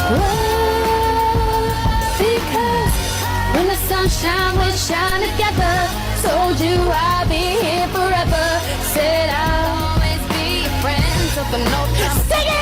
Because when the sunshine we shine together. Told you I'll be here forever. Said I'll always be your friend. Took a note. Sing it.